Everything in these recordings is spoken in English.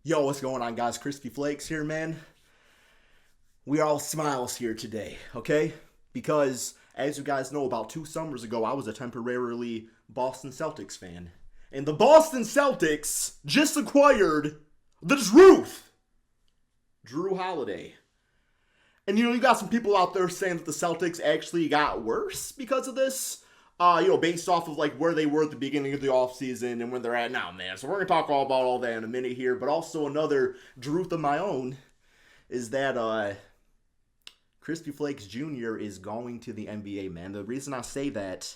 Yo, what's going on, guys? Crispy Flakes here, man. We are all smiles here today, okay? Because, as you guys know, about 2 summers ago, I was a temporarily Boston Celtics fan. And the Boston Celtics just acquired the Jrue Holiday. And, you got some people out there saying that the Celtics actually got worse because of this. Based off of where they were at the beginning of the offseason and where they're at now, man. So we're going to talk all about all that in a minute here. But also another Jrueth of my own is that Crispy Flakes Jr. is going to the NBA, man. The reason I say that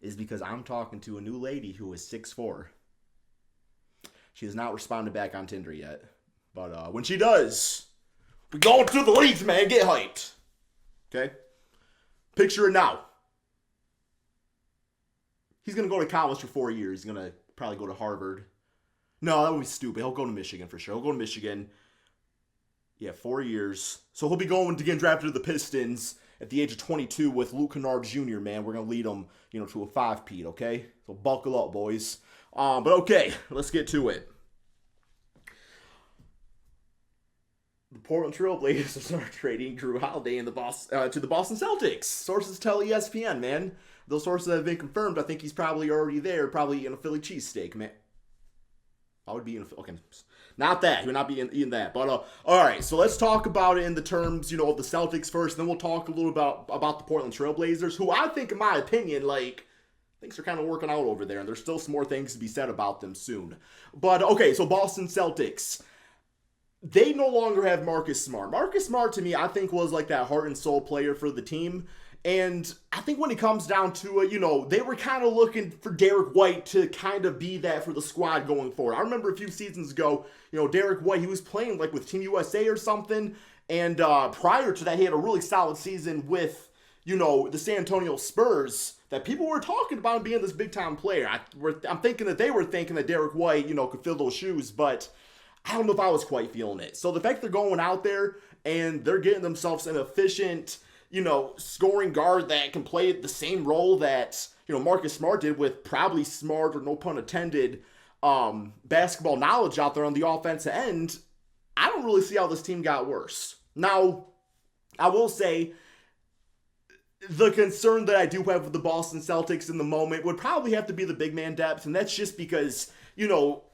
is because I'm talking to a new lady who is 6'4". She has not responded back on Tinder yet. But when she does, we going to the leagues, man. Get hyped. Okay? Picture it now. He's going to go to college for 4 years. He's going to probably go to Harvard. No, that would be stupid. He'll go to Michigan for sure. He'll go to Michigan. Yeah, 4 years. So he'll be going to get drafted to the Pistons at the age of 22 with Luke Kennard Jr., man. We're going to lead him, to a 5-peat, okay? So buckle up, boys. But okay, let's get to it. The Portland Trail Blazers are trading Jrue Holiday to the Boston Celtics. Sources tell ESPN, man. Those sources have been confirmed. I think he's probably already there, probably in a Philly cheesesteak, man. I would be in a... Okay, not that. He would not be eating that. But, all right, so let's talk about it in the terms, of the Celtics first. Then we'll talk a little about the Portland Trail Blazers, who I think, in my opinion, things are kind of working out over there. And there's still some more things to be said about them soon. But, okay, so Boston Celtics. They no longer have Marcus Smart. Marcus Smart, to me, I think was that heart and soul player for the team. And I think when it comes down to it, they were kind of looking for Derek White to kind of be that for the squad going forward. I remember a few seasons ago, Derek White, he was playing with Team USA or something. And prior to that, he had a really solid season with, the San Antonio Spurs that people were talking about him being this big-time player. I'm thinking that they were thinking that Derek White, could fill those shoes, but I don't know if I was quite feeling it. So the fact they're going out there and they're getting themselves an efficient, scoring guard that can play the same role that, Marcus Smart did with probably smart or no pun intended basketball knowledge out there on the offensive end, I don't really see how this team got worse. Now, I will say the concern that I do have with the Boston Celtics in the moment would probably have to be the big man depth, and that's just because,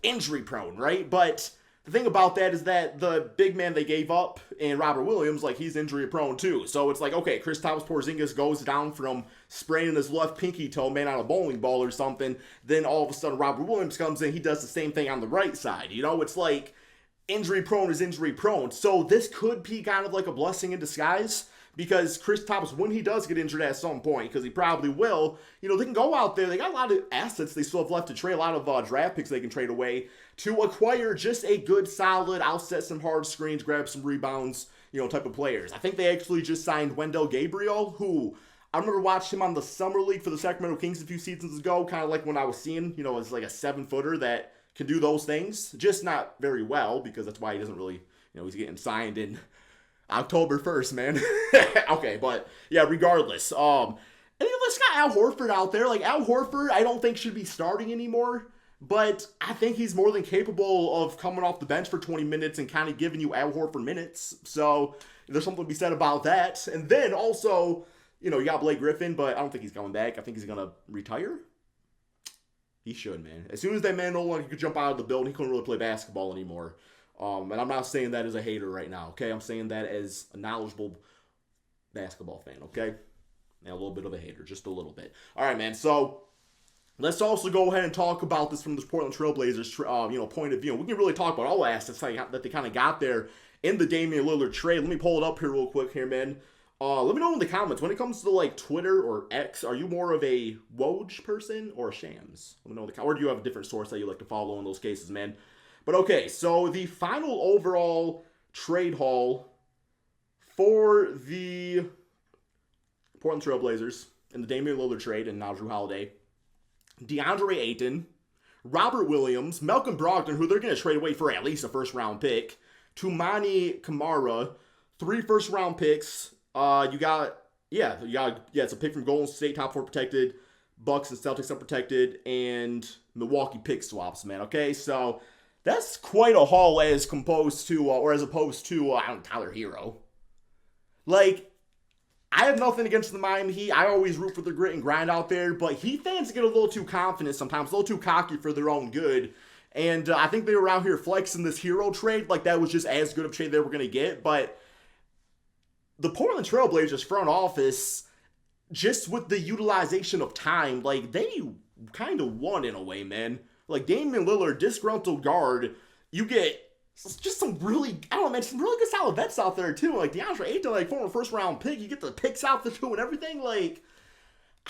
injury prone, right? But the thing about that is that the big man they gave up in Robert Williams, he's injury prone too. So it's okay, Kristaps Porzingis goes down from spraining his left pinky toe, man, on a bowling ball or something. Then all of a sudden Robert Williams comes in, he does the same thing on the right side. It's injury prone is injury prone. So this could be kind of a blessing in disguise. Because Kristaps, when he does get injured at some point, because he probably will, they can go out there. They got a lot of assets they still have left to trade, a lot of draft picks they can trade away to acquire just a good, solid, I'll set some hard screens, grab some rebounds, type of players. I think they actually just signed Wendell Gabriel, who I remember watching him on the Summer League for the Sacramento Kings a few seasons ago, kind of when I was seeing, as a 7-footer that can do those things. Just not very well, because that's why he doesn't really, he's getting signed in October 1st, man. Okay, but yeah, regardless. And let's got Al Horford out there. Al Horford, I don't think should be starting anymore, but I think he's more than capable of coming off the bench for 20 minutes and kind of giving you Al Horford minutes. So there's something to be said about that. And then also, you got Blake Griffin, but I don't think he's coming back. I think he's going to retire. He should, man. As soon as that man no longer could jump out of the building, he couldn't really play basketball anymore. And I'm not saying that as a hater right now, okay? I'm saying that as a knowledgeable basketball fan, okay? And a little bit of a hater, just a little bit. All right, man, so let's also go ahead and talk about this from the Portland Trail Blazers, point of view. We can really talk about all assets that they kind of got there in the Damian Lillard trade. Let me pull it up here real quick here, man. Let me know in the comments, when it comes to Twitter or X, are you more of a Woj person or a Shams? Let me know in the comments. Or do you have a different source that you like to follow in those cases, man? But okay, so the final overall trade haul for the Portland Trail Blazers in the Damian Lillard trade and now Jrue Holiday, DeAndre Ayton, Robert Williams, Malcolm Brogdon, who they're going to trade away for at least a first-round pick, Toumani Camara, 3 first-round picks. It's a pick from Golden State, top 4 protected, Bucks and Celtics unprotected, and Milwaukee pick swaps, man. Okay, so That's quite a haul as composed to, or as opposed to, I don't know, Tyler Hero. Like, I have nothing against the Miami Heat. I always root for the grit and grind out there, but Heat fans get a little too confident sometimes, a little too cocky for their own good. And I think they were out here flexing this Hero trade like that was just as good of a trade they were going to get. But the Portland Trailblazers front office, just with the utilization of time, like, they kind of won in a way, man. Like, Damian Lillard, disgruntled guard, you get just some really, I don't know, man, some really good solid vets out there, too. Like, DeAndre Ayton, like, former first-round pick, you get the picks out the two and everything. Like,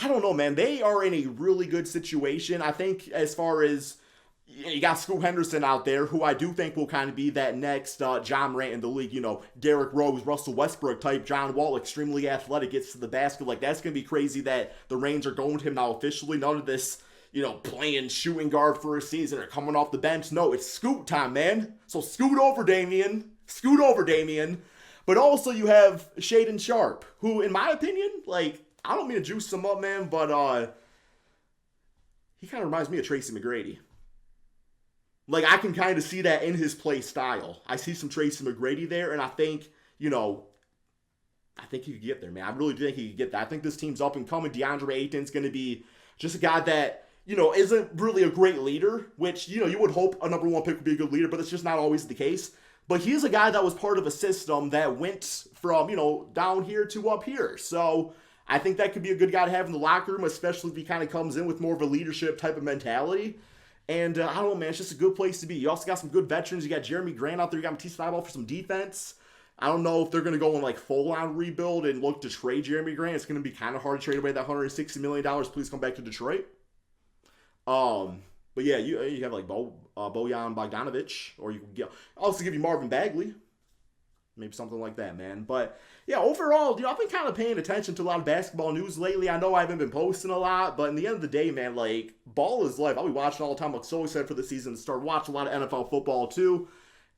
I don't know, man. They are in a really good situation. I think as far as, you got Scoot Henderson out there, who I do think will kind of be that next John Morant in the league. You know, Derrick Rose, Russell Westbrook type. John Wall, extremely athletic, gets to the basket. Like, that's going to be crazy that the Reigns are going to him now officially. None of this, you know, playing shooting guard for a season or coming off the bench. No, it's Scoot time, man. So scoot over, Damian. Scoot over, Damian. But also you have Shaedon Sharpe, who, in my opinion, like, I don't mean to juice him up, man, but he kind of reminds me of Tracy McGrady. Like, I can kind of see that in his play style. I see some Tracy McGrady there, and I think, you know, I think he could get there, man. I really do think he could get there. I think this team's up and coming. DeAndre Ayton's going to be just a guy that, you know, isn't really a great leader, which, you know, you would hope a number one pick would be a good leader, but it's just not always the case. But he's a guy that was part of a system that went from, you know, down here to up here. So I think that could be a good guy to have in the locker room, especially if he kind of comes in with more of a leadership type of mentality. And I don't know, man, it's just a good place to be. You also got some good veterans. You got Jeremy Grant out there. You got Matisse Thybulle for some defense. I don't know if they're going to go in like full-on rebuild and look to trade Jeremy Grant. It's going to be kind of hard to trade away that $160 million. Please come back to Detroit. But yeah, you have like Bojan Bogdanovic, or you can also give you Marvin Bagley. Maybe something like that, man. But yeah, overall, you know, I've been kind of paying attention to a lot of basketball news lately. I know I haven't been posting a lot, but in the end of the day, man, like, ball is life. I'll be watching all the time. I'm so excited for the season to start watching a lot of NFL football too.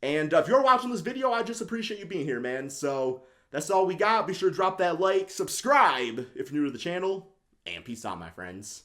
And if you're watching this video, I just appreciate you being here, man. So that's all we got. Be sure to drop that like, subscribe if you're new to the channel, and peace out, my friends.